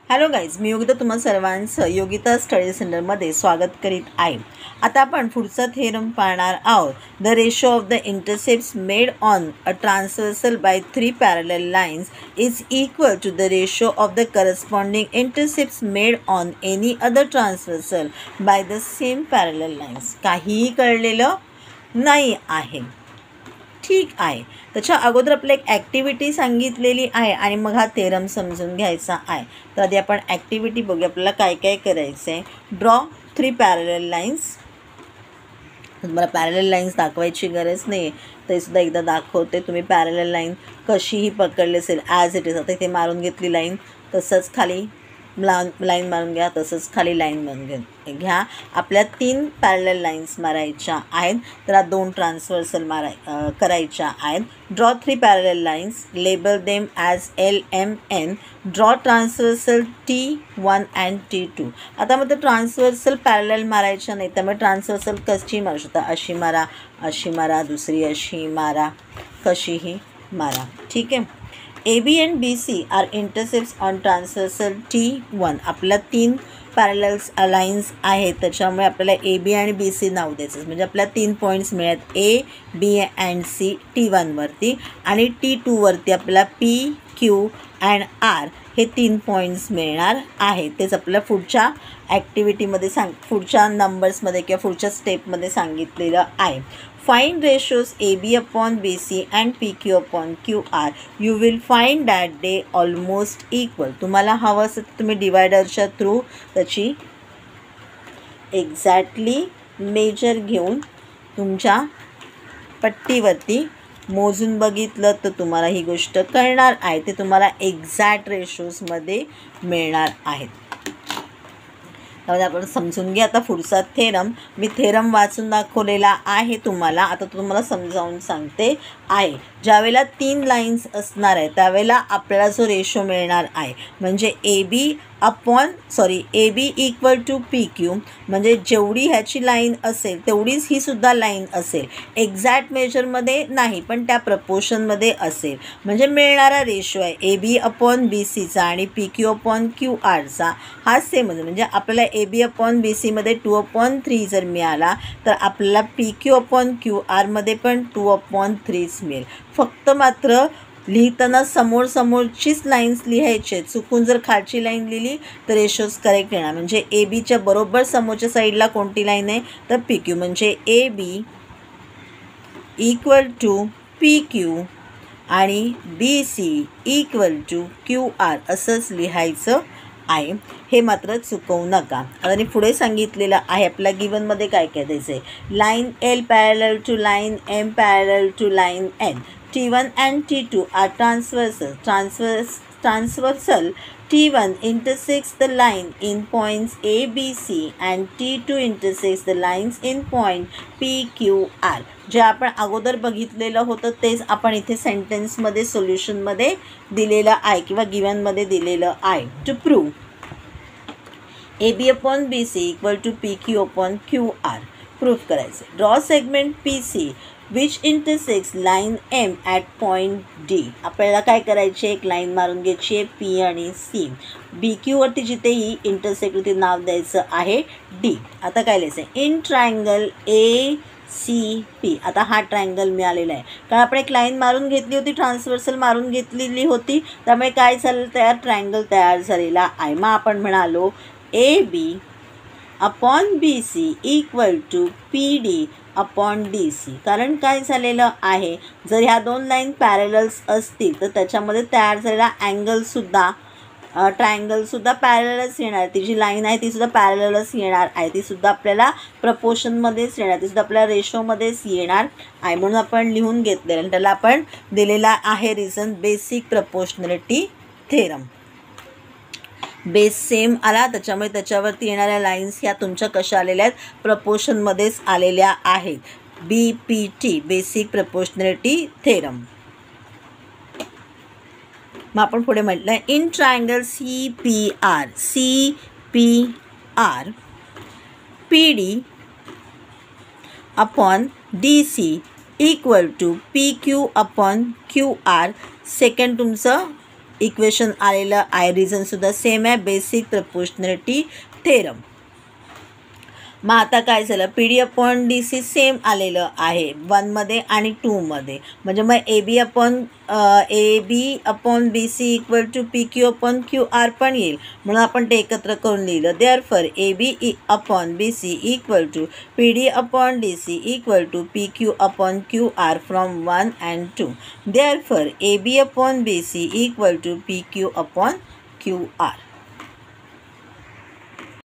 Hello guys, मी योगिता तुम्हा सर्वांचं Yogita study सेंटरमध्ये स्वागत करीत आहे. आता आपण पुढचा थेरम पाहणार आहोत. The ratio of the intercepts made on a transversal by 3 parallel lines is equal to the ratio of the corresponding intercepts made on any other transversal by the same parallel lines. काहीही कळलेलं नाही आहे. ठीक आहे. त्याच्या अगोदर आपल्याला एक ॲक्टिव्हिटी सांगितलेली आहे आणि मग हा थेरम समजून घ्यायचा आहे. तर आधी आपण ॲक्टिव्हिटी बघूया. आपल्याला काय काय करायचं आहे. Draw 3 parallel lines. तुम्हाला पॅरलल लाईन्स दाखवायची गरज नाही, ते सुद्धा एकदा दाखवते. तुम्ही पॅरलल लाईन कशीही पकडली असेल ॲज इट इज. आता इथे मारून घेतली लाईन, तसंच खाली लाईन मारून घ्या, तसंच खाली लाईन मारून घ्या. आपल्या 3 पॅरलल लाईन्स मारायच्या आहेत. तर 2 ट्रान्सव्हर्सल करायच्या आहेत. Draw 3 parallel lines, label them as LMN. Draw transversal T1 and T2. आता मग ट्रान्सव्हर्सल पॅरलल मारायच्या नाही, त्यामुळे ट्रान्सव्हर्सल कशी मारू शकता. अशी मारा, अशी मारा, दुसरी अशी मारा, कशीही मारा. ठीक आहे. AB and BC are intercepts on transversal T1. आपल्या 3 पॅरलल्स लाईन्स आहेत, त्याच्यामुळे आपल्याला AB आणि BC नाव द्यायचं. म्हणजे आपल्याला 3 पॉईंट्स मिळत A, B and C T1वरती, आणि T2वरती आपल्याला P, Q and R हे 3 पॉईंट्स मिळणार आहेत. तेच आपल्याला पुढच्या ॲक्टिव्हिटीमध्ये पुढच्या नंबर्समध्ये किंवा पुढच्या स्टेपमध्ये सांगितलेलं आहे. Find ratios AB upon BC and PQ upon QR. You will find that they almost equal. तुम्हाला हवं असेल तर तुम्ही डिवायडरच्या थ्रू त्याची एक्झॅक्टली मेजर घेऊन तुमच्या पट्टीवरती मोजून बघितलं तर तुम्हाला ही गोष्ट कळणार आहे. ते तुम्हाला एक्झॅक्ट रेशोजमध्ये मिळणार आहेत. त्यामध्ये आपण समजून घ्या आता पुढचा थेरम. मी थेरम वाचून दाखवलेला आहे तुम्हाला. आता तुम्हाला समजावून सांगते आहे. ज्यावेळेला 3 लाईन्स असणार आहे त्यावेळेला आपल्याला जो रेशो मिळणार आहे म्हणजे AB इक्वल टू PQ. म्हणजे जेवढी ह्याची लाईन असेल तेवढीच ही सुद्धा लाईन असेल. एक्झॅक्ट मेजरमध्ये नाही, पण त्या प्रपोर्शनमध्ये असेल. म्हणजे मिळणारा रेशो आहे AB अपॉन BCचा आणि PQ अपॉन QRचा हा सेम. म्हणजे आपल्याला AB अपॉन BCमध्ये 2/3 जर मिळाला तर आपल्याला PQ अपॉन QRमध्ये पण 2/3 मिळेल. फक्त मात्र लिहिताना समोरचीच लाईन्स लिहायचे. चुकून जर खालची लाईन लिहिली तर रेशोज करेक्ट येणार. म्हणजे ABच्या बरोबर समोरच्या साईडला कोणती लाईन आहे तर PQ. म्हणजे AB इक्वल टू PQ आणि BC इक्वल टू QR असंच लिहायचं आहे. हे मात्र चुकवू नका. आता पुढे सांगितलेलं आहे आपल्या गिवनमध्ये काय काय द्यायचं आहे. Line L parallel to line M parallel to line N. T1 and T2 are transversal. T1 intersects the line in points A, B, C and T2 intersects the lines in point P, Q, R. जे आपण अगोदर बघितलेलं होतं तेच आपण इथे सेंटेन्समध्ये सोल्युशनमध्ये दिलेलं आहे किंवा गिवनमध्ये दिलेलं आहे. To prove AB upon BC equal to PQ upon QR. Proof करायचं. Draw segment PC which intersects line M at point D. आपल्याला काय करायचे, एक लाईन मारून घ्यायची आहे P आणि C. BQवरती जिथेही इंटरसेक्ट होती नाव द्यायचं आहे D. आता काय लिहायचं आहे. In triangle ACP. आता हा ट्रायंगल मिळालेला आहे कारण आपण एक लाईन मारून घेतली होती, ट्रान्सव्हर्सल मारून घेतलेली होती, त्यामुळे काय झालं तयार, ट्रायंगल तयार झालेला आहे. मग आपण म्हणालो AB upon BC equal to PD upon DC. कारण काय झालेलं आहे, जर ह्या 2 लाईन पॅरलल्स असतील तर त्याच्यामध्ये तयार झालेला अँगलसुद्धा ट्रायंगलसुद्धा पॅरललच येणार. ती जी लाईन आहे तीसुद्धा पॅरललच येणार आहे. तीसुद्धा आपल्याला प्रपोर्शनमध्येच येणार, तीसुद्धा आपल्याला रेशोमध्येच येणार आहे. म्हणून आपण लिहून घेतलेलं आणि त्याला आपण दिलेला आहे reason basic proportionality theorem. Base same आला त्याच्यामुळे त्याच्यावरती येणाऱ्या लाईन्स ह्या तुमच्या कशा आलेल्या आहेत, प्रपोर्शनमध्येच आलेल्या आहेत. BPT basic proportionality theorem. मग आपण पुढे म्हटलं आहे in triangle CPR PD upon DC equal to PQ upon QR. Second तुमचं इक्वेशन आलेलं आहे. रिझनसुद्धा सेम आहे, बेसिक प्रपोर्शनॅलिटी थेरम. मग आता काय झालं, P D upon D C same आलेलं आहे 1मध्ये आणि 2मध्ये. म्हणजे मग A B upon B C equal to P Q upon Q R पण येईल. म्हणून आपण ते एकत्र करून लिहिलं. Therefore A B upon B C equal to P D upon D C equal to P Q upon Q R from 1 and 2. Therefore A B upon B C equal to P Q upon Q R.